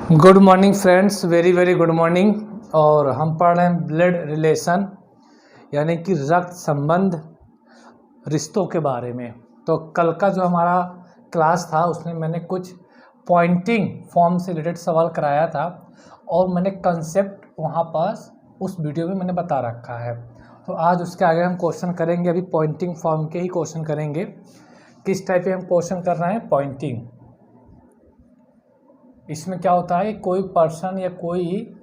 Good morning friends, very very good morning. और हम पढ़ रहे हैं ब्लड रिलेशन यानी कि रक्त संबंध, रिश्तों के बारे में। तो कल का जो हमारा क्लास था उसमें मैंने कुछ पॉइंटिंग फॉर्म से रिलेटेड सवाल कराया था और मैंने कंसेप्ट वहाँ पास उस वीडियो में मैंने बता रखा है। तो आज उसके आगे हम क्वेश्चन करेंगे। अभी पॉइंटिंग फॉर्म के ही क्वेश्चन करेंगे। किस टाइप के हम क्वेश्चन कर रहे हैं? पॉइंटिंग। इसमें क्या होता है, कोई पर्सन या कोई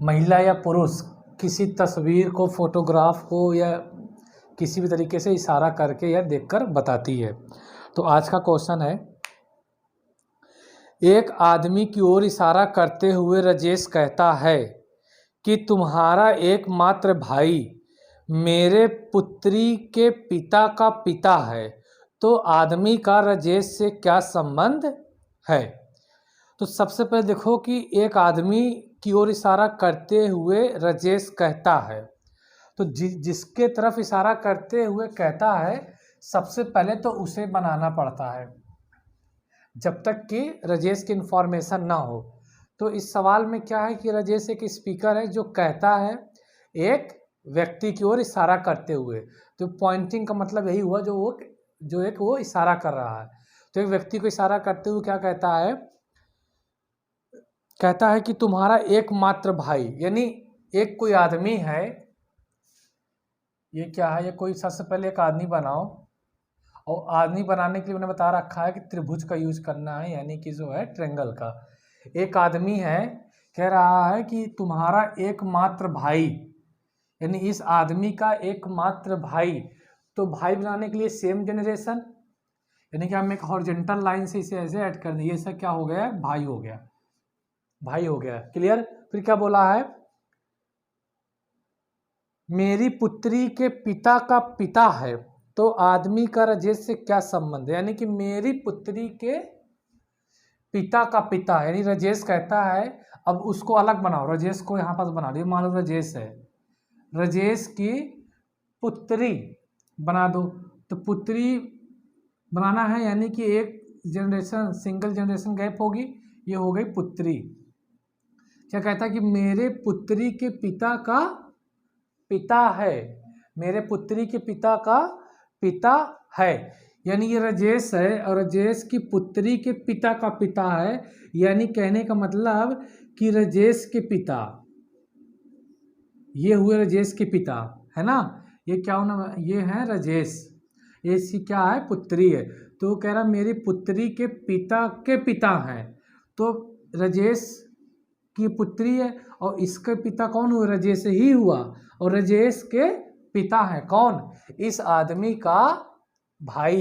महिला या पुरुष किसी तस्वीर को, फोटोग्राफ को या किसी भी तरीके से इशारा करके या देखकर बताती है। तो आज का क्वेश्चन है, एक आदमी की ओर इशारा करते हुए राजेश कहता है कि तुम्हारा एकमात्र भाई मेरे पुत्री के पिता का पिता है। तो आदमी का राजेश से क्या संबंध है? तो सबसे पहले देखो कि एक आदमी की ओर इशारा करते हुए राजेश कहता है, तो जिसके तरफ इशारा करते हुए कहता है सबसे पहले तो उसे बनाना पड़ता है जब तक कि राजेश की इन्फॉर्मेशन ना हो। तो इस सवाल में क्या है कि राजेश एक स्पीकर है जो कहता है एक व्यक्ति की ओर इशारा करते हुए। तो पॉइंटिंग का मतलब यही हुआ, जो वो इशारा कर रहा है। तो एक व्यक्ति को इशारा करते हुए क्या कहता है? कहता है कि तुम्हारा एकमात्र भाई, यानी एक कोई आदमी है। ये क्या है? ये कोई, सबसे पहले एक आदमी बनाओ, और आदमी बनाने के लिए मैंने बता रखा है कि त्रिभुज का यूज करना है, यानी कि जो है ट्रायंगल का। एक आदमी है, कह रहा है कि तुम्हारा एकमात्र भाई, यानी इस आदमी का एकमात्र भाई। तो भाई बनाने के लिए सेम जनरेशन, यानी कि हम एक हॉरिजॉन्टल लाइन से इसे ऐसे ऐड कर दें। ये सब क्या हो गया? भाई हो गया, भाई हो गया। क्लियर? फिर क्या बोला है? मेरी पुत्री के पिता का पिता है। तो आदमी का राजेश से क्या संबंध है? यानी कि मेरी पुत्री के पिता का पिता, यानी राजेश कहता है, अब उसको अलग बनाओ, राजेश को यहाँ पास बना दिया। मान लो राजेश है, राजेश की पुत्री बना दो। तो पुत्री बनाना है, यानी कि एक जनरेशन, सिंगल जनरेशन गैप होगी, ये हो गई पुत्री। क्या कहता है कि मेरे पुत्री के पिता का पिता है, मेरे पुत्री के पिता का पिता है, यानी ये राजेश है और राजेश की पुत्री के पिता का पिता है। यानी कहने का मतलब कि राजेश के पिता, ये हुए राजेश के पिता, है ना? ये क्या होना? ये है राजेश, ये इसकी क्या है? पुत्री है। तो कह रहा मेरी पुत्री के पिता हैं। तो राजेश की पुत्री है और इसके पिता कौन हुआ? राजेश ही हुआ। और राजेश के पिता है कौन? इस आदमी का भाई।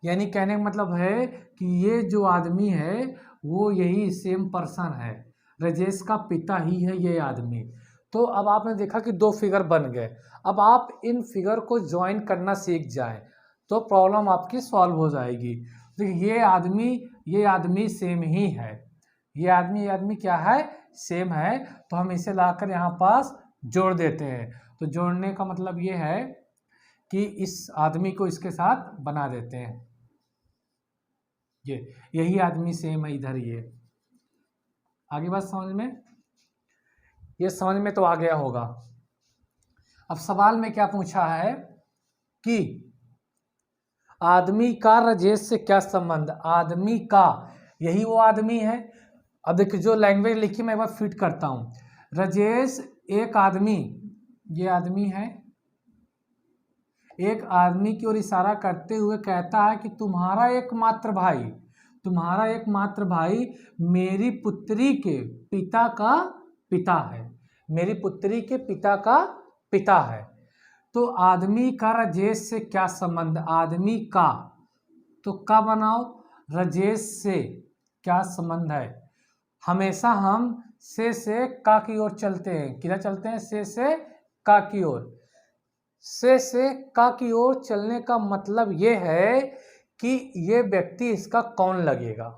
यानी कहने का मतलब है कि ये जो आदमी है वो यही सेम पर्सन है, राजेश का पिता ही है ये आदमी। तो अब आपने देखा कि दो फिगर बन गए। अब आप इन फिगर को ज्वाइन करना सीख जाएं तो प्रॉब्लम आपकी सॉल्व हो जाएगी। देखिए ये आदमी सेम ही है, ये आदमी क्या है? सेम है। तो हम इसे लाकर यहाँ पास जोड़ देते हैं। तो जोड़ने का मतलब ये है कि इस आदमी को इसके साथ बना देते हैं। यही आदमी सेम है इधर। ये आगे बात समझ में? ये समझ में तो आ गया होगा। अब सवाल में क्या पूछा है कि आदमी का राजेश से क्या संबंध? आदमी का, यही वो आदमी है। अब देखिए जो लैंग्वेज लिखी मैं एक बार फिट करता हूं। राजेश एक आदमी, ये आदमी है, एक आदमी की ओर इशारा करते हुए कहता है कि तुम्हारा एकमात्र भाई मेरी पुत्री के पिता का पिता है, मेरी पुत्री के पिता का पिता है। तो आदमी का राजेश से क्या संबंध? आदमी का, तो का बनाओ, राजेश से क्या संबंध है? हमेशा हम से का की ओर चलते हैं। किधर चलते हैं? से का की ओर। से का की ओर चलने का मतलब ये है कि ये व्यक्ति इसका कौन लगेगा।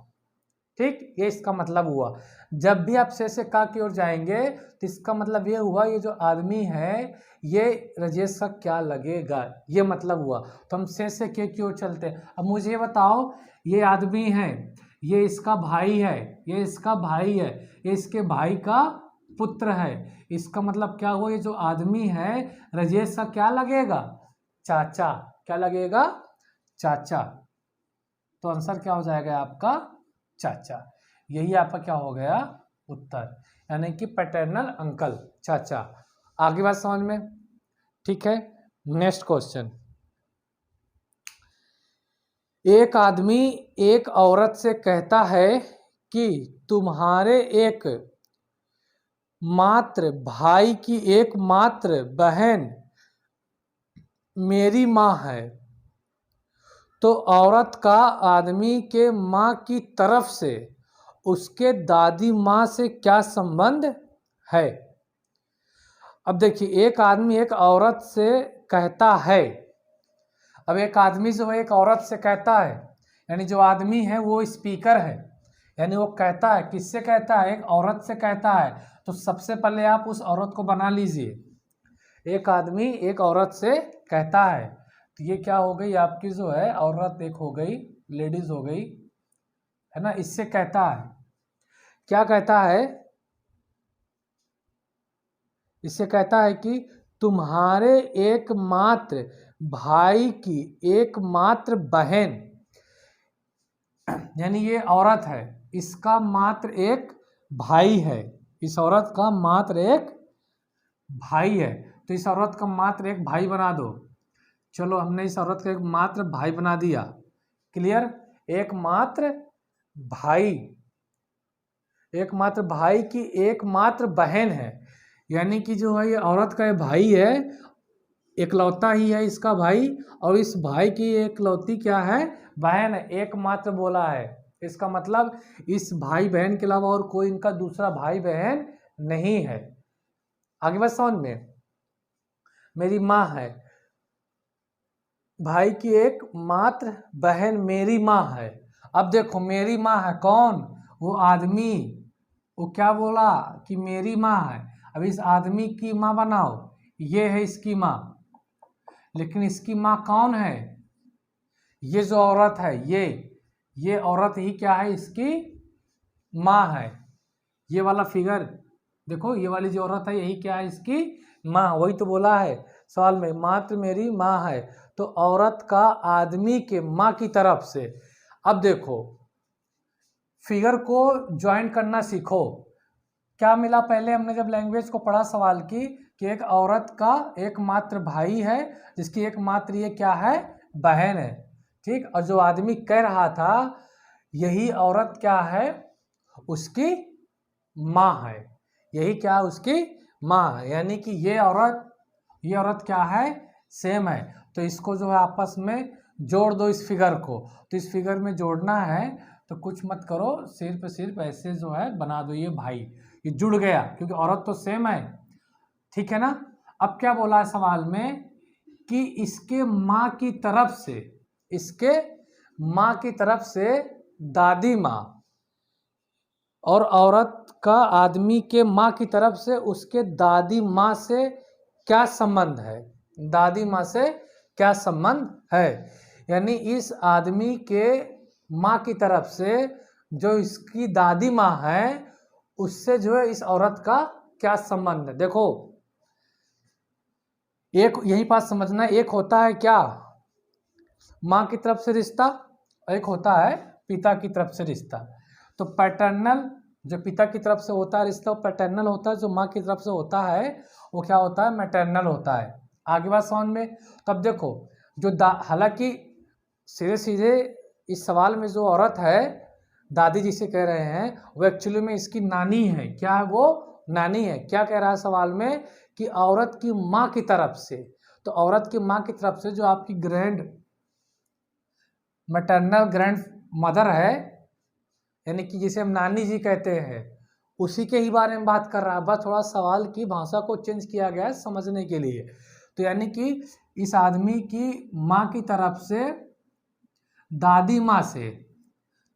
ठीक, ये इसका मतलब हुआ। जब भी आप से का की ओर जाएंगे तो इसका मतलब ये हुआ ये जो आदमी है ये राजेश का क्या लगेगा, ये मतलब हुआ। तो हम से के की ओर चलते हैं। अब मुझे ये बताओ, ये आदमी है, ये इसका भाई है, ये इसका भाई है, ये इसके भाई का पुत्र है। इसका मतलब क्या हुआ, ये जो आदमी है राजेश का क्या लगेगा, चाचा। क्या लगेगा, चाचा। तो आंसर क्या हो जाएगा आपका, चाचा। यही आपका क्या हो गया उत्तर, यानी कि पैटर्नल अंकल, चाचा। आगे बात समझ में, ठीक है। नेक्स्ट क्वेश्चन, एक आदमी एक औरत से कहता है कि तुम्हारे एक मात्र भाई की एकमात्र बहन मेरी माँ है। तो औरत का आदमी के माँ की तरफ से उसके दादी माँ से क्या संबंध है। अब देखिए, एक आदमी एक औरत से कहता है। अब एक आदमी जो है एक औरत से कहता है, यानी जो आदमी है वो स्पीकर है, यानी वो कहता है। किससे कहता है, एक औरत से कहता है। तो सबसे पहले आप उस औरत को बना लीजिए। एक आदमी एक औरत से कहता है, तो ये क्या हो गई आपकी जो है औरत एक हो गई, लेडीज हो गई, है ना। इससे कहता है, क्या कहता है, इससे कहता है कि तुम्हारे एकमात्र भाई की एकमात्र बहन, यानी ये औरत है, इसका मात्र एक भाई है। इस औरत का मात्र एक भाई है, तो इस औरत का मात्र एक भाई बना दो। चलो, हमने इस औरत का एक मात्र भाई बना दिया। क्लियर, एकमात्र भाई, एकमात्र भाई की एकमात्र बहन है, यानी कि जो है ये औरत का ये भाई है, एकलौता ही है इसका भाई, और इस भाई की एकलौती क्या है, बहन है। एकमात्र बोला है, इसका मतलब इस भाई बहन के अलावा और कोई इनका दूसरा भाई बहन नहीं है। आगे बात समझ में, मेरी माँ है, भाई की एक मात्र बहन मेरी माँ है। अब देखो, मेरी माँ है कौन, वो आदमी, वो क्या बोला कि मेरी माँ है। अब इस आदमी की माँ बनाओ, ये है इसकी माँ, लेकिन इसकी माँ कौन है, ये जो औरत है, ये औरत ही क्या है, इसकी माँ है। ये वाला फिगर देखो, ये वाली जो औरत है यही क्या है, इसकी माँ। वही तो बोला है सवाल में, मात्र मेरी माँ है। तो औरत का आदमी के माँ की तरफ से। अब देखो, फिगर को ज्वाइन करना सीखो। क्या मिला, पहले हमने जब लैंग्वेज को पढ़ा सवाल की, कि एक औरत का एकमात्र भाई है जिसकी एकमात्र ये क्या है, बहन है, ठीक। और जो आदमी कह रहा था, यही औरत क्या है, उसकी माँ है। यही क्या, उसकी माँ है, यानी कि ये औरत क्या है, सेम है। तो इसको जो है आपस में जोड़ दो इस फिगर को। तो इस फिगर में जोड़ना है तो कुछ मत करो, सिर्फ ऐसे जो है बना दो, ये भाई, ये जुड़ गया क्योंकि औरत तो सेम है, ठीक है ना। अब क्या बोला है सवाल में, कि इसके माँ की तरफ से, इसके माँ की तरफ से दादी माँ, और औरत का आदमी के माँ की तरफ से उसके दादी माँ से क्या संबंध है, दादी माँ से क्या संबंध है। यानी इस आदमी के माँ की तरफ से जो इसकी दादी माँ है, उससे जो है इस औरत का क्या संबंध है। देखो, एक यही बात समझना, एक होता है क्या, माँ की तरफ से रिश्ता, एक होता है पिता की तरफ से रिश्ता। तो पैटर्नल जो पिता की तरफ से होता है रिश्ता वो पैटर्नल होता है, जो माँ की तरफ से होता है वो क्या होता है, मैटर्नल होता है। आगे बात समझ में। तब देखो, जो हालांकि सीधे सीधे इस सवाल में जो औरत है, दादी जिसे कह रहे हैं, वो एक्चुअली में इसकी नानी है। क्या है, वो नानी है। क्या कह रहा है सवाल में, कि औरत की माँ की तरफ से। तो औरत की माँ की तरफ से जो आपकी मैटरनल ग्रैंड मदर है, यानी कि जिसे हम नानी जी कहते हैं, उसी के ही बारे में बात कर रहा है। बस थोड़ा सवाल की भाषा को चेंज किया गया है समझने के लिए। तो यानी कि इस आदमी की माँ की तरफ से दादी माँ से,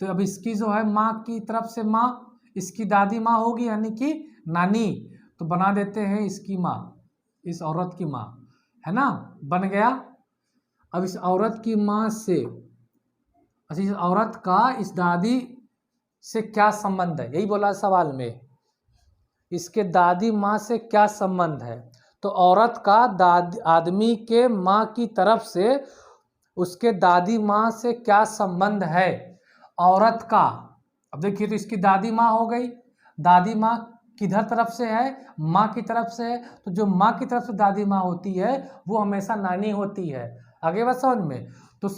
तो अब इसकी जो है माँ की तरफ से माँ, इसकी दादी माँ होगी यानी कि नानी, तो बना देते हैं इसकी माँ, इस औरत की माँ, है ना, बन गया। अब इस औरत की माँ से, अच्छा, इस औरत का इस दादी से क्या संबंध है, यही बोला सवाल में, इसके दादी माँ से क्या संबंध है। तो औरत का आदमी के माँ की तरफ से उसके दादी माँ से क्या संबंध है, औरत का। अब देखिए, तो इसकी दादी माँ हो गई, दादी माँ किधर तरफ से है, माँ की तरफ से है, तो जो माँ की तरफ से दादी माँ होती है वो हमेशा नानी होती है। आगे बात समझ में। तो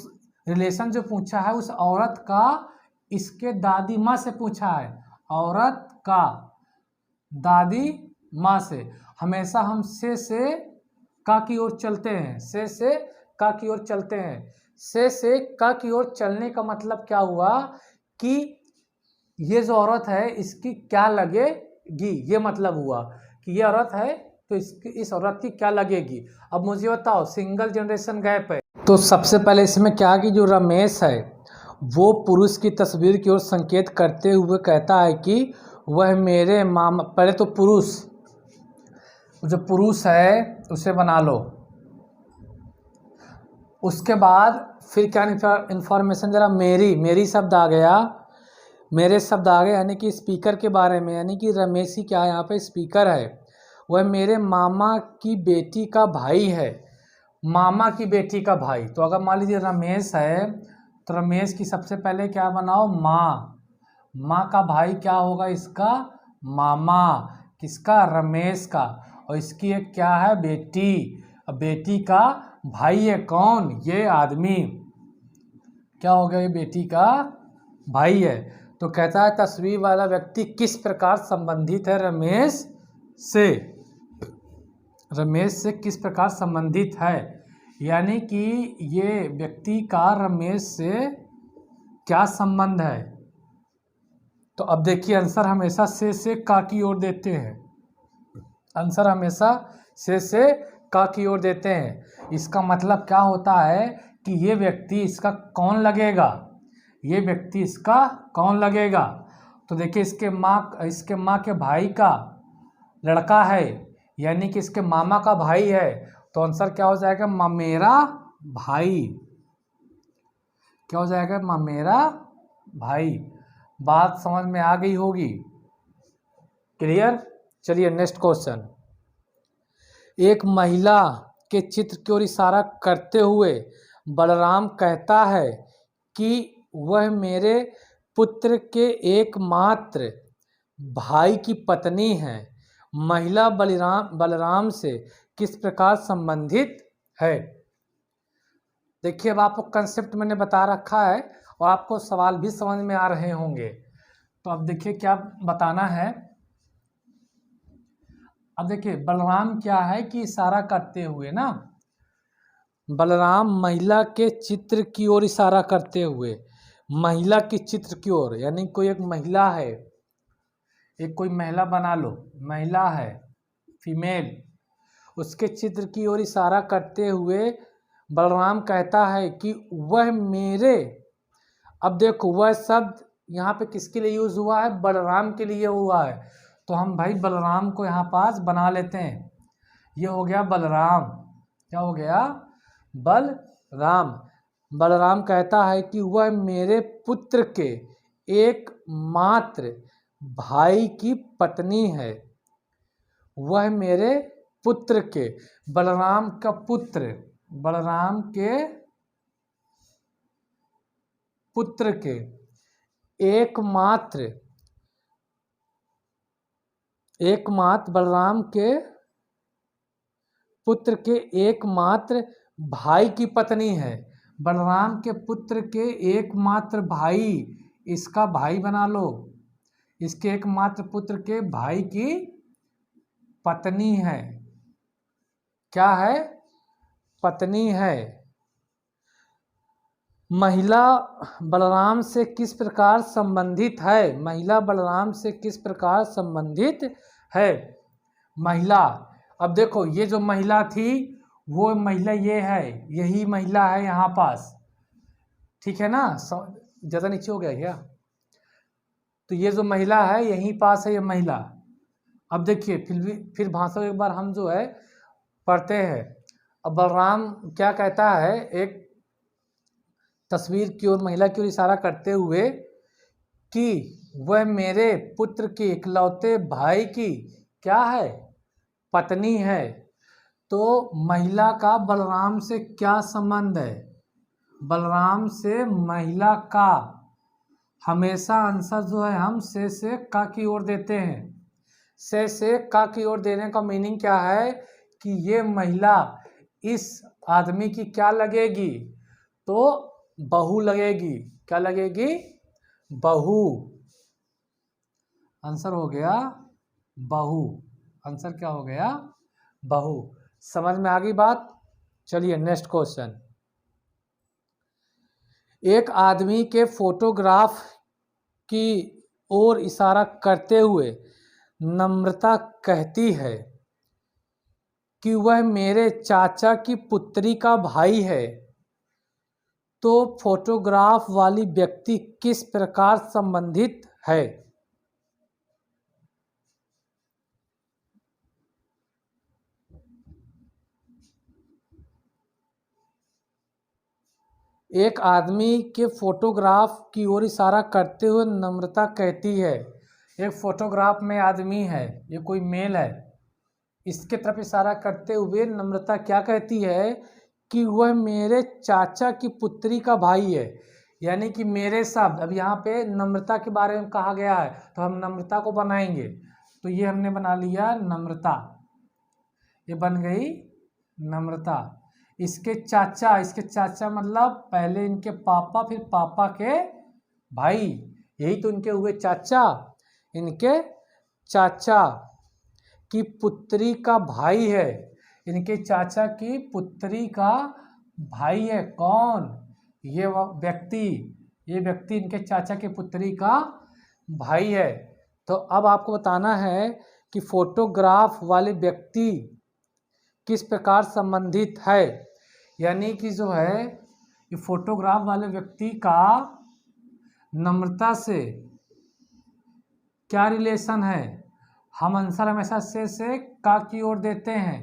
रिलेशन जो पूछा है उस औरत का इसके दादी माँ से पूछा है, औरत का दादी माँ से। हमेशा हम से का की ओर चलते हैं, से का की ओर चलते हैं। से का की ओर चलने का मतलब क्या हुआ कि ये जो औरत है इसकी क्या लगेगी, ये मतलब हुआ कि ये औरत है तो इस औरत की क्या लगेगी। अब मुझे बताओ, सिंगल जनरेशन गैप है, तो सबसे पहले इसमें क्या कि जो रमेश है वो पुरुष की तस्वीर की ओर संकेत करते हुए कहता है कि वह मेरे मामा। पहले तो पुरुष, जो पुरुष है उसे बना लो, उसके बाद फिर क्या इंफॉर्मेशन, जरा मेरी शब्द आ गया, मेरे शब्द आ गए, यानी कि स्पीकर के बारे में, यानी कि रमेश ही क्या है यहाँ पे स्पीकर है, वह मेरे मामा की बेटी का भाई है, मामा की बेटी का भाई। तो अगर मान लीजिए रमेश है तो रमेश की सबसे पहले क्या बनाओ, माँ का भाई क्या होगा इसका, मामा, किसका, रमेश का। और इसकी एक क्या है, बेटी, अब बेटी का भाई है कौन, ये आदमी, क्या हो गया, ये बेटी का भाई है। तो कहता है तस्वीर वाला व्यक्ति किस प्रकार संबंधित है रमेश से, रमेश से किस प्रकार संबंधित है, यानी कि ये व्यक्ति का रमेश से क्या संबंध है। तो अब देखिए, आंसर हमेशा से का की ओर देते हैं, आंसर हमेशा से का की ओर देते हैं। इसका मतलब क्या होता है कि ये व्यक्ति इसका कौन लगेगा, ये व्यक्ति इसका कौन लगेगा। तो देखिए, इसके माँ के भाई का लड़का है, यानी कि इसके मामा का भाई है, तो आंसर क्या हो जाएगा, मामेरा भाई, क्या हो जाएगा, मामेरा भाई। बात समझ में आ गई होगी, क्लियर। चलिए नेक्स्ट क्वेश्चन। एक महिला के चित्र की ओर इशारा करते हुए बलराम कहता है कि वह मेरे पुत्र के एकमात्र भाई की पत्नी है। महिला बलराम से किस प्रकार संबंधित है। देखिए, अब आपको कंसेप्ट मैंने बता रखा है और आपको सवाल भी समझ में आ रहे होंगे। तो अब देखिए क्या बताना है। अब देखिए, बलराम क्या है कि इशारा करते हुए ना, बलराम महिला के चित्र की ओर इशारा करते हुए, महिला की चित्र की ओर, यानी कोई एक महिला है, एक कोई महिला बना लो, महिला है फीमेल, उसके चित्र की ओर इशारा करते हुए बलराम कहता है कि वह मेरे। अब देखो, वह शब्द यहाँ पे किसके लिए यूज हुआ है, बलराम के लिए हुआ है। तो हम भाई बलराम को यहाँ पास बना लेते हैं, ये हो गया बलराम, क्या हो गया, बलराम। बलराम कहता है कि वह मेरे पुत्र के एकमात्र भाई की पत्नी है, वह मेरे पुत्र के, बलराम का पुत्र, बलराम के पुत्र के एकमात्र बलराम के पुत्र के एकमात्र भाई की पत्नी है। बलराम के पुत्र के एकमात्र भाई, इसका भाई बना लो, इसके एकमात्र पुत्र के भाई की पत्नी है, क्या है, पत्नी है। महिला बलराम से किस प्रकार संबंधित है, महिला बलराम से किस प्रकार संबंधित है, महिला। अब देखो, ये जो महिला थी वो महिला ये है, यही महिला है यहाँ पास, ठीक है ना, ज़्यादा नीचे हो गया क्या। तो ये जो महिला है यहीं पास है, ये महिला। अब देखिए, फिर भाषा एक बार हम जो है पढ़ते हैं। अब बलराम क्या कहता है, एक तस्वीर की ओर, महिला की ओर इशारा करते हुए कि वह मेरे पुत्र के इकलौते भाई की क्या है, पत्नी है। तो महिला का बलराम से क्या संबंध है, बलराम से महिला का। हमेशा आंसर जो है हम से का की ओर देते हैं। से का की ओर देने का मीनिंग क्या है कि ये महिला इस आदमी की क्या लगेगी, तो बहू लगेगी। क्या लगेगी, बहू। आंसर हो गया बहू। आंसर क्या हो गया, बहू। समझ में आ गई बात। चलिए नेक्स्ट क्वेश्चन। एक आदमी के फोटोग्राफ की ओर इशारा करते हुए नम्रता कहती है कि वह मेरे चाचा की पुत्री का भाई है। तो फोटोग्राफ वाली व्यक्ति किस प्रकार संबंधित है। एक आदमी के फोटोग्राफ की ओर इशारा करते हुए नम्रता कहती है, एक फोटोग्राफ में आदमी है, ये कोई मेल है, इसके तरफ इशारा करते हुए नम्रता क्या कहती है कि वह मेरे चाचा की पुत्री का भाई है। यानी कि मेरे शब्द, अब यहाँ पे नम्रता के बारे में कहा गया है तो हम नम्रता को बनाएंगे। तो ये हमने बना लिया नम्रता, ये बन गई नम्रता। इसके चाचा मतलब पहले इनके पापा, फिर पापा के भाई, यही तो इनके हुए चाचा। इनके चाचा की पुत्री का भाई है, इनके चाचा की पुत्री का भाई है कौन, ये व्यक्ति, ये व्यक्ति इनके चाचा की पुत्री का भाई है। तो अब आपको बताना है कि फोटोग्राफ वाले व्यक्ति किस प्रकार संबंधित है। यानी कि जो है ये फोटोग्राफ वाले व्यक्ति का नम्रता से क्या रिलेशन है। हम आंसर हमेशा से का की ओर देते हैं।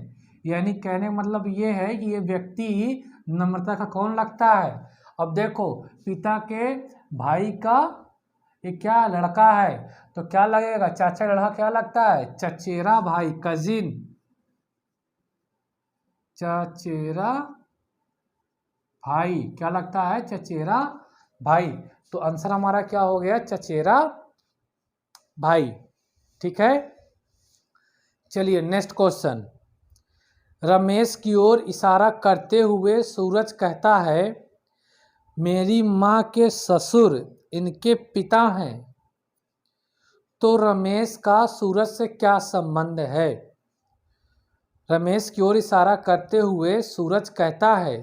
यानी कहने का मतलब ये है कि ये व्यक्ति नम्रता का कौन लगता है। अब देखो पिता के भाई का ये क्या लड़का है, तो क्या लगेगा, चाचा लड़का क्या लगता है, चचेरा भाई, कजिन, चचेरा भाई क्या लगता है, चचेरा भाई। तो आंसर हमारा क्या हो गया, चचेरा भाई। ठीक है। चलिए नेक्स्ट क्वेश्चन। रमेश की ओर इशारा करते हुए सूरज कहता है, मेरी माँ के ससुर इनके पिता हैं। तो रमेश का सूरज से क्या संबंध है। रमेश की ओर इशारा करते हुए सूरज कहता है,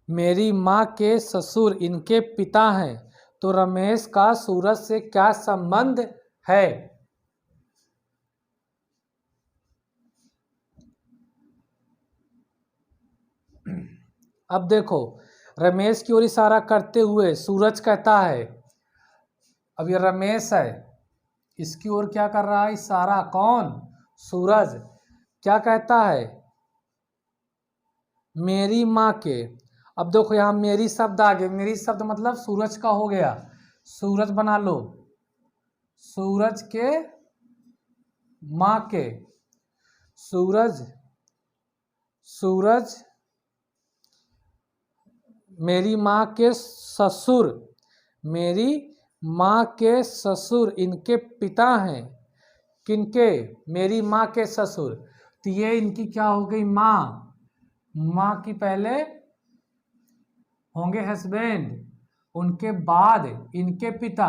मेरी माँ के ससुर इनके पिता हैं। तो रमेश का सूरज से क्या संबंध है। अब देखो रमेश की ओर इशारा करते हुए सूरज कहता है, अब ये रमेश है, इसकी ओर क्या कर रहा है इशारा, कौन, सूरज। क्या कहता है, मेरी माँ के। अब देखो यहाँ मेरी शब्द आ गए, मेरी शब्द मतलब सूरज का हो गया, सूरज बना लो, सूरज के माँ के, सूरज, सूरज मेरी माँ के ससुर, मेरी माँ के ससुर इनके पिता हैं। किनके, मेरी माँ के ससुर। तो ये इनकी क्या हो गई, माँ, माँ की पहले होंगे हस्बैंड, उनके बाद इनके पिता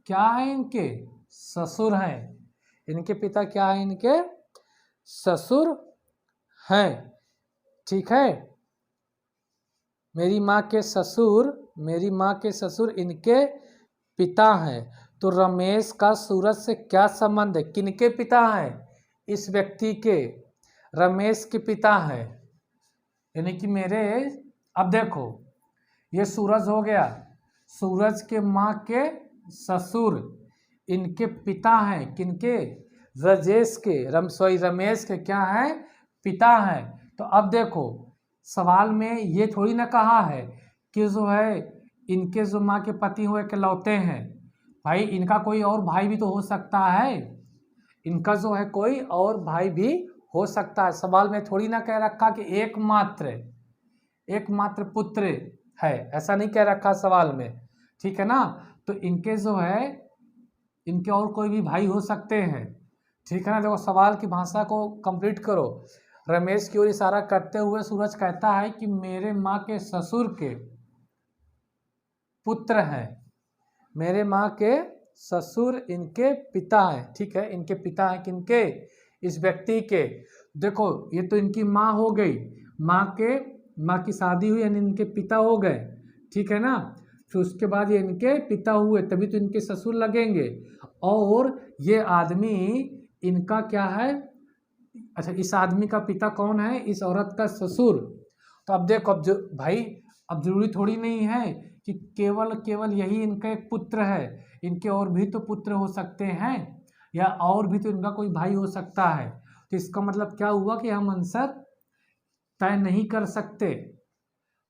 क्या है, इनके ससुर हैं। इनके पिता क्या है, इनके ससुर हैं। ठीक है। मेरी माँ के ससुर, मेरी माँ के ससुर इनके पिता हैं। तो रमेश का सूरज से क्या संबंध है, किनके पिता हैं, इस व्यक्ति के, रमेश के पिता हैं। यानी कि मेरे, अब देखो ये सूरज हो गया, सूरज के माँ के ससुर इनके पिता हैं, किनके, रजेश के, रमेश के क्या हैं, पिता हैं। तो अब देखो सवाल में ये थोड़ी ना कहा है कि जो है इनके जो माँ के पति हुए इकलौते हैं, भाई इनका कोई और भाई भी तो हो सकता है, इनका जो है कोई और भाई भी हो सकता है। सवाल में थोड़ी ना कह रखा कि एकमात्र पुत्र है, ऐसा नहीं कह रखा सवाल में, ठीक है ना। तो इनके जो है इनके और कोई भी भाई हो सकते हैं, ठीक है ना। देखो सवाल की भाषा को कंप्लीट करो। रमेश की ओर इशारा करते हुए सूरज कहता है कि मेरे माँ के ससुर के पुत्र हैं, मेरे माँ के ससुर इनके पिता हैं, ठीक है। इनके पिता हैं किनके, इस व्यक्ति के। देखो ये तो इनकी माँ हो गई, माँ की शादी हुई यानी इनके पिता हो गए, ठीक है ना। फिर उसके बाद ये इनके पिता हुए तभी तो इनके ससुर लगेंगे। और ये आदमी इनका क्या है, अच्छा इस आदमी का पिता कौन है, इस औरत का ससुर। तो अब देखो, अब जो भाई अब जरूरी थोड़ी नहीं है कि केवल यही इनका एक पुत्र है, इनके और भी तो पुत्र हो सकते हैं, या और भी तो इनका कोई भाई हो सकता है। तो इसका मतलब क्या हुआ कि हम आंसर तय नहीं कर सकते,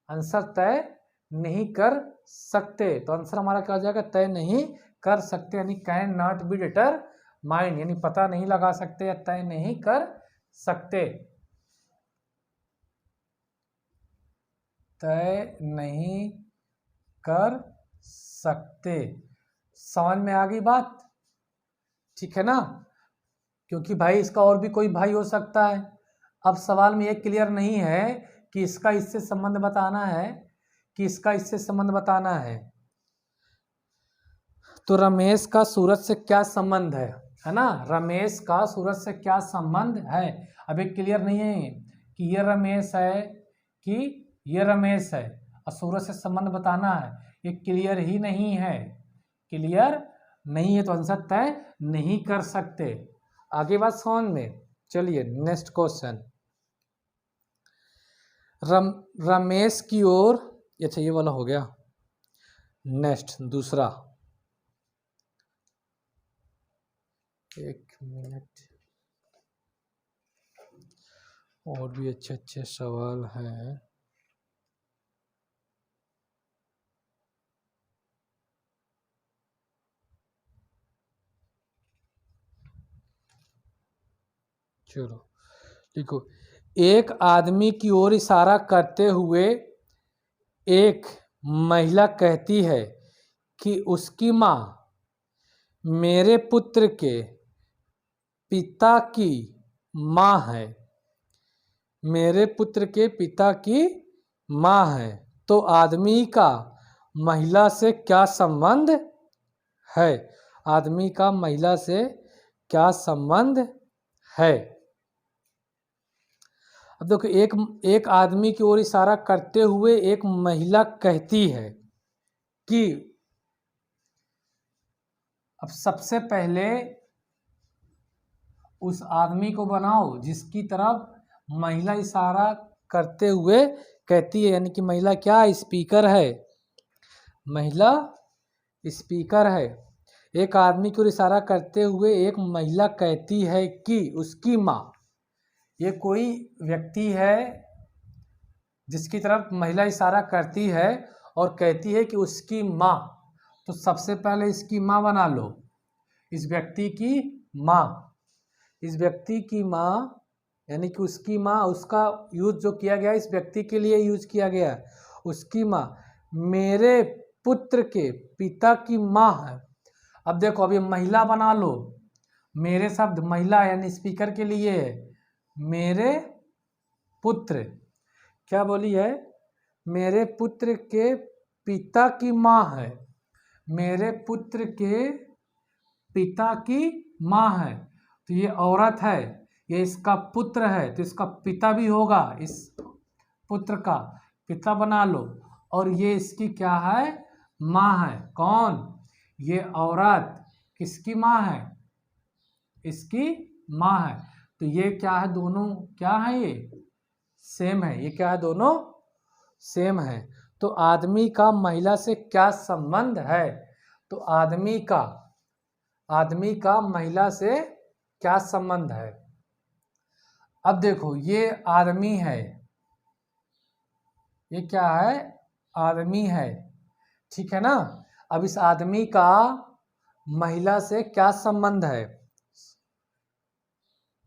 आंसर तय नहीं कर सकते। तो आंसर हमारा क्या हो जाएगा, तय नहीं कर सकते, यानी कैन नॉट बी डिटरमाइंड, यानी पता नहीं लगा सकते या तय नहीं कर सकते, तय नहीं कर सकते। समझ में आ गई बात, ठीक है ना। क्योंकि भाई इसका और भी कोई भाई हो सकता है। अब सवाल में ये क्लियर नहीं है कि इसका इससे संबंध बताना है, कि इसका इससे संबंध बताना है। तो रमेश का सूरज से क्या संबंध है ना, रमेश का सूरज से क्या संबंध है। अब ये क्लियर नहीं है कि ये रमेश है कि ये रमेश है, और सूरज से संबंध बताना है, ये क्लियर ही नहीं है, क्लियर नहीं है, तो आंसर तय नहीं कर सकते। आगे बात समझ में। चलिए नेक्स्ट क्वेश्चन। रमेश की ओर, अच्छा ये वाला हो गया। नेक्स्ट दूसरा, एक मिनट, और भी अच्छे अच्छे सवाल हैं। चलो देखो, एक आदमी की ओर इशारा करते हुए एक महिला कहती है कि उसकी माँ मेरे पुत्र के पिता की माँ है, मेरे पुत्र के पिता की माँ है। तो आदमी का महिला से क्या संबंध है, आदमी का महिला से क्या संबंध है। अब देखो, एक आदमी की ओर इशारा करते हुए एक महिला कहती है कि, अब सबसे पहले उस आदमी को बनाओ जिसकी तरफ महिला इशारा करते हुए कहती है, यानी कि महिला क्या, स्पीकर है, महिला स्पीकर है। एक आदमी की ओर इशारा करते हुए एक महिला कहती है कि उसकी माँ, ये कोई व्यक्ति है जिसकी तरफ महिला इशारा करती है और कहती है कि उसकी माँ। तो सबसे पहले इसकी माँ बना लो, इस व्यक्ति की माँ, इस व्यक्ति की माँ यानी कि उसकी माँ, उसका यूज जो किया गया इस व्यक्ति के लिए यूज किया गया, उसकी माँ मेरे पुत्र के पिता की माँ है। अब देखो, अब ये महिला बना लो, मेरे शब्द महिला यानी स्पीकर के लिए है, मेरे पुत्र, क्या बोली है, मेरे पुत्र के पिता की माँ है, मेरे पुत्र के पिता की माँ है। तो ये औरत है, ये इसका पुत्र है, तो इसका पिता भी होगा, इस पुत्र का पिता बना लो। और ये इसकी क्या है, माँ है। कौन, ये औरत किसकी माँ है, इसकी माँ है। तो ये क्या है, दोनों क्या है, ये सेम है, ये क्या है, दोनों सेम है। तो आदमी का महिला से क्या संबंध है, तो आदमी का महिला से क्या संबंध है। अब देखो, ये आदमी है, ये क्या है, आदमी है, ठीक है ना। अब इस आदमी का महिला से क्या संबंध है,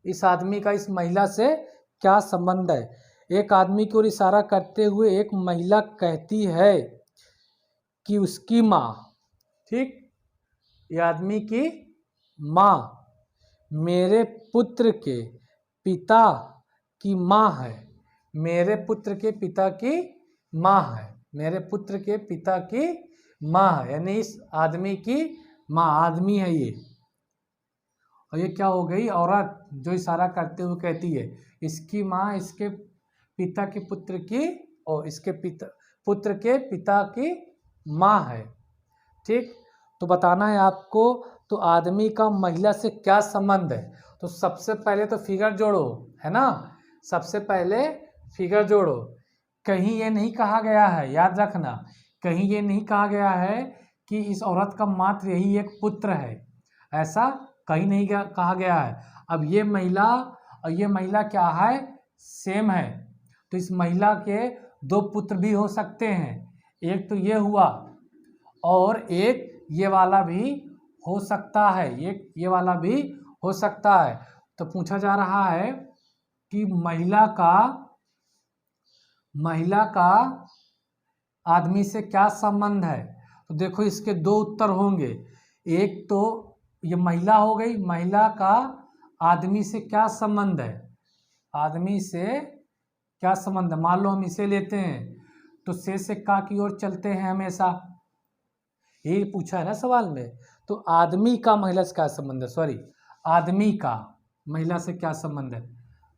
इस आदमी का इस महिला से क्या संबंध है। एक आदमी की ओर इशारा करते हुए एक महिला कहती है कि उसकी माँ, ठीक, ये आदमी की माँ मेरे पुत्र के पिता की माँ है, मेरे पुत्र के पिता की माँ है, मेरे पुत्र के पिता की माँ है, यानी इस आदमी की माँ, आदमी है ये। और ये क्या हो गई, औरत जो इशारा करते हुए कहती है इसकी माँ इसके पिता के पुत्र की, और इसके पिता पुत्र के पिता की माँ है, ठीक। तो बताना है आपको, तो आदमी का महिला से क्या संबंध है। तो सबसे पहले तो फिगर जोड़ो, है ना, सबसे पहले फिगर जोड़ो। कहीं ये नहीं कहा गया है, याद रखना, कहीं ये नहीं कहा गया है कि इस औरत का मात्र यही एक पुत्र है, ऐसा कहीं नहीं कहा गया है। अब ये महिला और ये महिला क्या है, सेम है, तो इस महिला के दो पुत्र भी हो सकते हैं, एक तो ये हुआ और एक ये वाला भी हो सकता है, ये वाला भी हो सकता है। तो पूछा जा रहा है कि महिला का आदमी से क्या संबंध है। तो देखो इसके दो उत्तर होंगे, एक तो ये महिला हो गई, महिला का आदमी से क्या संबंध है, आदमी से क्या संबंध है। मान लो हम इसे लेते हैं तो से का की ओर चलते हैं हमेशा, यही पूछा है ना सवाल में। तो आदमी का महिला से क्या संबंध है, सॉरी, आदमी का महिला से क्या संबंध है,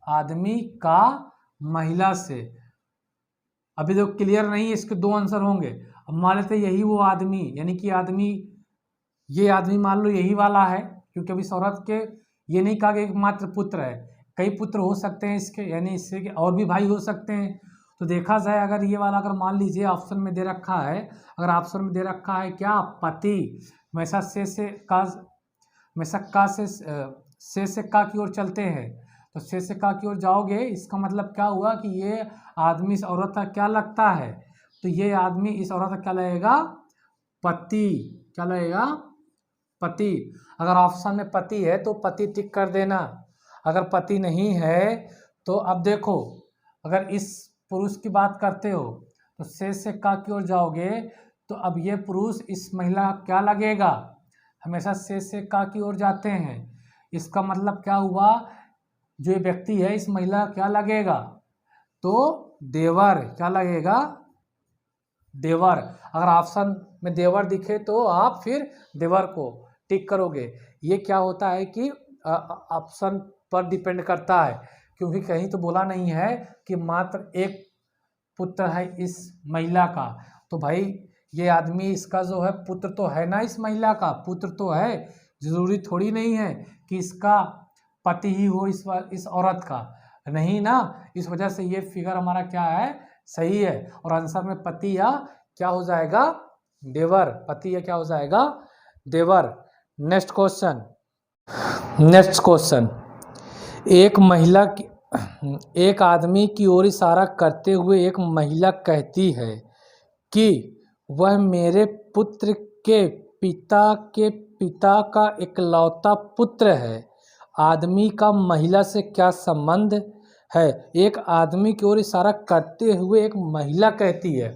आदमी का महिला से। अभी तो क्लियर नहीं है, इसके दो आंसर होंगे। अब मान लेते यही वो आदमी, यानी कि आदमी, ये आदमी मान लो यही वाला है, क्योंकि अभी इस औरत के ये नहीं कहा कि एकमात्र पुत्र है, कई पुत्र हो सकते हैं इसके, यानी इससे और भी भाई हो सकते हैं। तो देखा जाए अगर ये वाला, अगर मान लीजिए ऑप्शन में दे रखा है, अगर ऑप्शन में दे रखा है क्या, पति, हमेशा से का, हमेशा का से का की ओर चलते हैं, तो से का की ओर जाओगे, इसका मतलब क्या हुआ कि ये आदमी इस औरत का क्या लगता है, तो ये आदमी इस औरत का क्या लगेगा, पति, क्या लगेगा, पति। अगर ऑप्शन में पति है तो पति टिक कर देना, अगर पति नहीं है तो अब देखो, अगर इस पुरुष की बात करते हो तो से का की ओर जाओगे, तो अब ये पुरुष इस महिला क्या लगेगा, हमेशा से का की ओर जाते हैं, इसका मतलब क्या हुआ, जो ये व्यक्ति है इस महिला क्या लगेगा, तो देवर, क्या लगेगा, देवर। अगर ऑप्शन में देवर दिखे तो आप फिर देवर को टिक करोगे। ये क्या होता है कि ऑप्शन पर डिपेंड करता है, क्योंकि कहीं तो बोला नहीं है कि मात्र एक पुत्र है इस महिला का, तो भाई ये आदमी इसका जो है पुत्र तो है ना, इस महिला का पुत्र तो है, जरूरी थोड़ी नहीं है कि इसका पति ही हो इस औरत का, नहीं ना। इस वजह से ये फिगर हमारा क्या है, सही है, और आंसर में पति या क्या हो जाएगा, देवर, पति या क्या हो जाएगा, देवर। नेक्स्ट क्वेश्चन, नेक्स्ट क्वेश्चन, एक आदमी की ओर इशारा करते हुए एक महिला कहती है कि वह मेरे पुत्र के पिता का इकलौता पुत्र है, आदमी का महिला से क्या संबंध है। एक आदमी की ओर इशारा करते हुए एक महिला कहती है,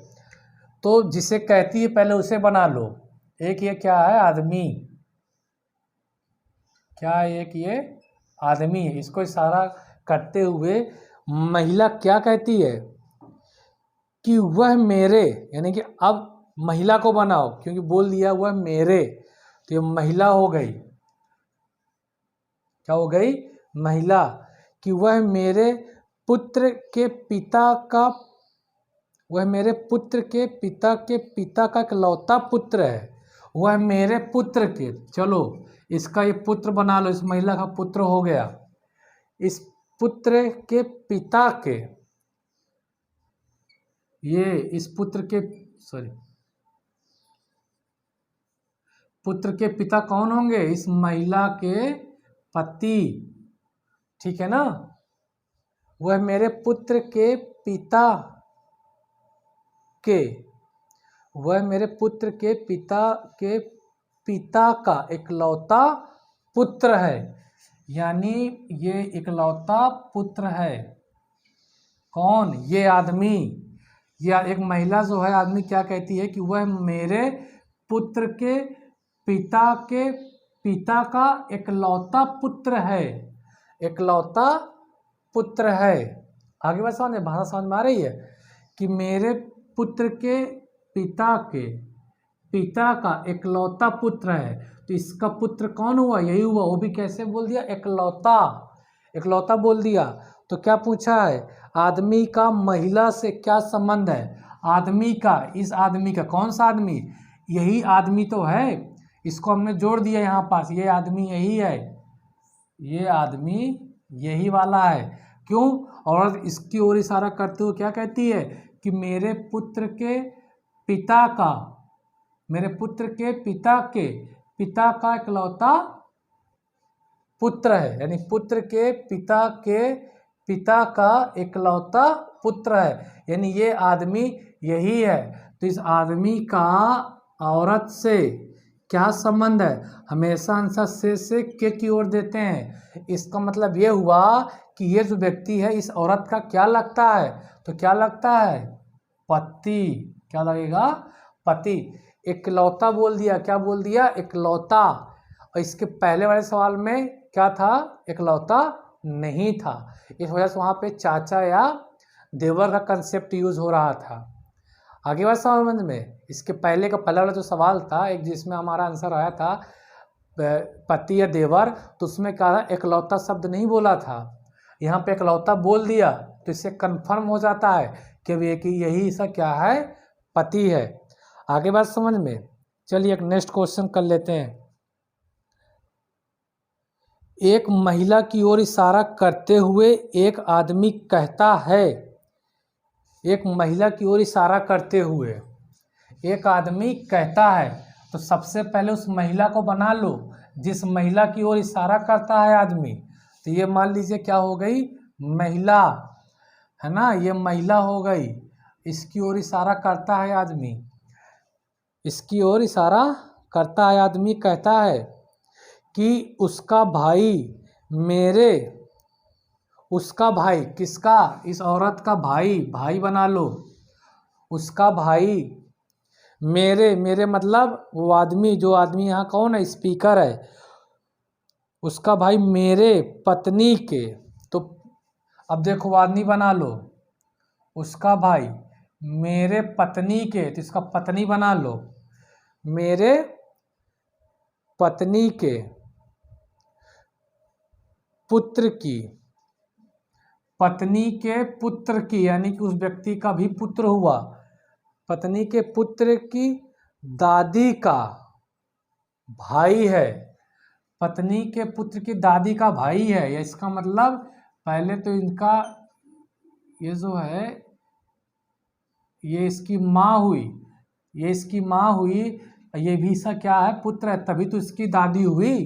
तो जिसे कहती है पहले उसे बना लो, एक ये क्या है, आदमी, क्या है, एक ये आदमी है, इसको इशारा करते हुए महिला क्या कहती है कि वह मेरे, यानी कि अब महिला को बनाओ, क्योंकि बोल दिया वह मेरे, तो ये महिला हो गई, क्या हो गई, महिला, कि वह मेरे पुत्र के पिता का, वह मेरे पुत्र के पिता का इकलौता पुत्र है, वह मेरे पुत्र के, चलो इसका ये पुत्र बना लो, इस महिला का पुत्र हो गया, इस पुत्र के पिता के, ये इस पुत्र के, सॉरी, पुत्र के पिता कौन होंगे, इस महिला के पति, ठीक है ना। वह मेरे पुत्र के पिता के, वह मेरे पुत्र के पिता के पिता का इकलौता पुत्र है, यानी ये इकलौता पुत्र है। कौन? ये आदमी, या एक महिला जो है आदमी क्या कहती है कि वह मेरे पुत्र के पिता का इकलौता पुत्र है, इकलौता पुत्र है। आगे बात समझ, भाषा समझ में आ रही है कि मेरे पुत्र के पिता का इकलौता पुत्र है, तो इसका पुत्र कौन हुआ? यही हुआ। वो भी कैसे बोल दिया? इकलौता, इकलौता बोल दिया। तो क्या पूछा है? आदमी का महिला से क्या संबंध है? आदमी का, इस आदमी का, कौन सा आदमी? यही आदमी तो है, इसको हमने जोड़ दिया यहाँ पास, ये आदमी यही है, ये आदमी यही वाला है। क्यों? और इसकी ओर इशारा करते हुए क्या कहती है कि मेरे पुत्र के पिता का इकलौता पुत्र है, यानी पुत्र के पिता का इकलौता पुत्र है, यानी ये आदमी यही है। तो इस आदमी का औरत से क्या संबंध है? हमेशा आंसर से के की ओर देते हैं। इसका मतलब ये हुआ कि ये जो व्यक्ति है इस औरत का क्या लगता है? तो क्या लगता है? पति। क्या लगेगा? पति। इकलौता बोल दिया, क्या बोल दिया? इकलौता। और इसके पहले वाले सवाल में क्या था? इकलौता नहीं था, इस वजह से वहाँ पे चाचा या देवर का कंसेप्ट यूज हो रहा था। आगे बात समझ में। इसके पहले का पहला वाला जो सवाल था, एक जिसमें हमारा आंसर आया था पति या देवर, तो उसमें क्या था? इकलौता शब्द नहीं बोला था, यहाँ पे इकलौता बोल दिया, तो इससे कंफर्म हो जाता है कि यही इसका क्या है? पति है। आगे बात समझ में। चलिए एक नेक्स्ट क्वेश्चन कर लेते हैं। एक महिला की ओर इशारा करते हुए एक आदमी कहता है, एक महिला की ओर इशारा करते हुए एक आदमी कहता है, तो सबसे पहले उस महिला को बना लो जिस महिला की ओर इशारा करता है आदमी। तो ये मान लीजिए क्या हो गई? महिला, है ना, ये महिला हो गई। इसकी ओर इशारा करता है आदमी, इसकी ओर इशारा करता है आदमी, कहता है कि उसका भाई, किसका? इस औरत का भाई बना लो। उसका भाई मेरे मतलब वो आदमी, जो आदमी यहाँ कौन है? स्पीकर है। उसका भाई मेरे पत्नी के, तो अब देखो वो आदमी बना लो, उसका भाई मेरे पत्नी के, तो इसका पत्नी बना लो, मेरे पत्नी के पुत्र की, पत्नी के पुत्र की, यानी कि उस व्यक्ति का भी पुत्र हुआ, पत्नी के पुत्र की दादी का भाई है, पत्नी के पुत्र की दादी का भाई है। इसका मतलब पहले तो इनका ये जो है, ये इसकी माँ हुई, ये इसकी माँ हुई, ये भी इसका क्या है? पुत्र है, तभी तो इसकी दादी हुई,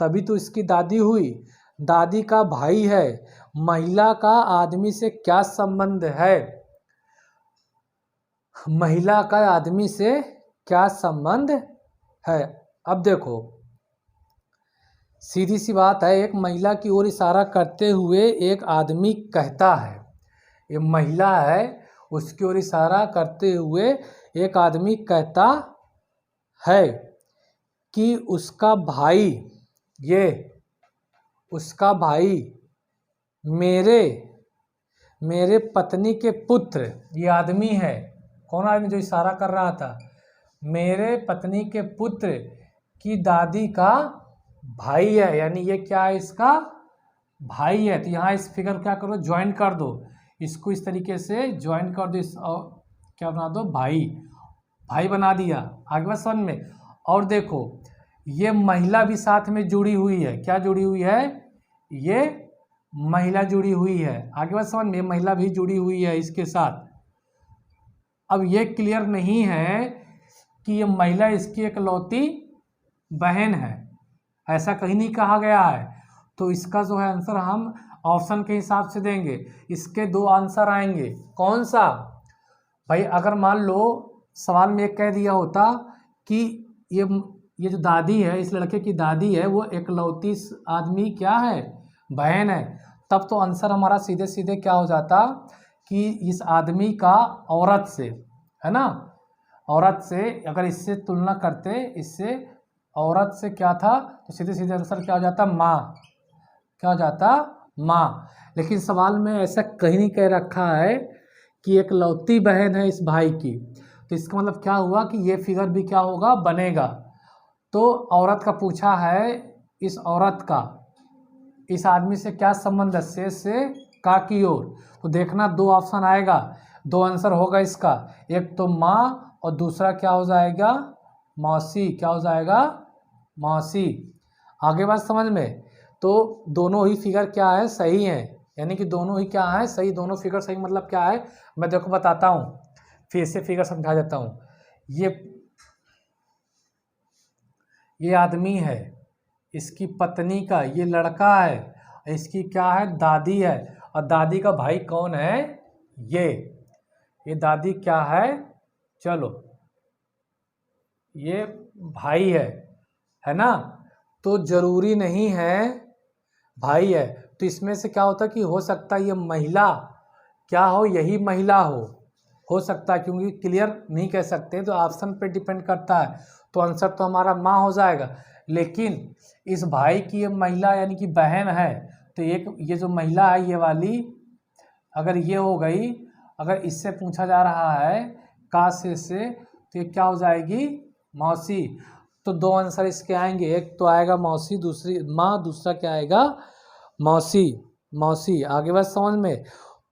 तभी तो इसकी दादी हुई। दादी का भाई है। महिला का आदमी से क्या संबंध है? महिला का आदमी से क्या संबंध है? अब देखो सीधी सी बात है, एक महिला की ओर इशारा करते हुए एक आदमी कहता है, ये महिला है, उसकी ओर इशारा करते हुए एक आदमी कहता है कि उसका भाई, ये उसका भाई मेरे पत्नी के पुत्र, ये आदमी है, कौन आदमी जो इशारा कर रहा था? मेरे पत्नी के पुत्र की दादी का भाई है, यानी ये क्या है? इसका भाई है। तो यहाँ इस फिगर क्या करो? ज्वाइन कर दो, इसको इस तरीके से ज्वाइन कर दो, इस क्या बना दो? भाई बना दिया। आगे बात समझ में। और देखो ये महिला भी साथ में जुड़ी हुई है, क्या जुड़ी हुई है? ये महिला जुड़ी हुई है। आगे बात समझ में, महिला भी जुड़ी हुई है इसके साथ। अब ये क्लियर नहीं है कि ये महिला इसकी इकलौती बहन है, ऐसा कहीं नहीं कहा गया है। तो इसका जो है आंसर हम ऑप्शन के हिसाब से देंगे। इसके दो आंसर आएंगे, कौन सा? भाई अगर मान लो सवाल में एक कह दिया होता कि ये जो दादी है, इस लड़के की दादी है, वो एकलौती आदमी क्या है, बहन है। तब तो आंसर हमारा सीधे सीधे क्या हो जाता कि इस आदमी का औरत से, है ना, औरत से अगर इससे तुलना करते, इससे औरत से क्या था, तो सीधे सीधे आंसर क्या हो जाता, माँ, क्या हो जाता, माँ। लेकिन सवाल में ऐसा कहीं नहीं कह रखा है कि एकलौती बहन है इस भाई की, तो इसका मतलब क्या हुआ कि ये फिगर भी क्या होगा, बनेगा। तो औरत का पूछा है, इस औरत का इस आदमी से क्या संबंध है, से का की ओर। तो देखना दो ऑप्शन आएगा, दो आंसर होगा इसका, एक तो माँ और दूसरा क्या हो जाएगा, मौसी, क्या हो जाएगा, मौसी। आगे बात समझ में। तो दोनों ही फिगर क्या है, सही है, यानी कि दोनों ही क्या है, सही, दोनों फिगर सही। मतलब क्या है, मैं देखो बताता हूँ, फिर से फिगर समझा देता हूँ। ये आदमी है, इसकी पत्नी का ये लड़का है, इसकी क्या है, दादी है, और दादी का भाई कौन है, ये दादी क्या है, चलो ये भाई है ना। तो जरूरी नहीं है भाई है, तो इसमें से क्या होता है कि हो सकता है ये महिला क्या हो, यही महिला हो सकता है, क्योंकि क्लियर नहीं कह सकते, तो ऑप्शन पे डिपेंड करता है। तो आंसर तो हमारा माँ हो जाएगा। लेकिन इस भाई की ये महिला यानी कि बहन है, तो एक ये जो महिला है ये वाली, अगर ये हो गई, अगर इससे पूछा जा रहा है का से, तो ये क्या हो जाएगी, मौसी। तो दो आंसर इसके आएंगे, एक तो आएगा मौसी, दूसरी माँ, दूसरा क्या आएगा, मौसी। मौसी। आगे बात समझ में।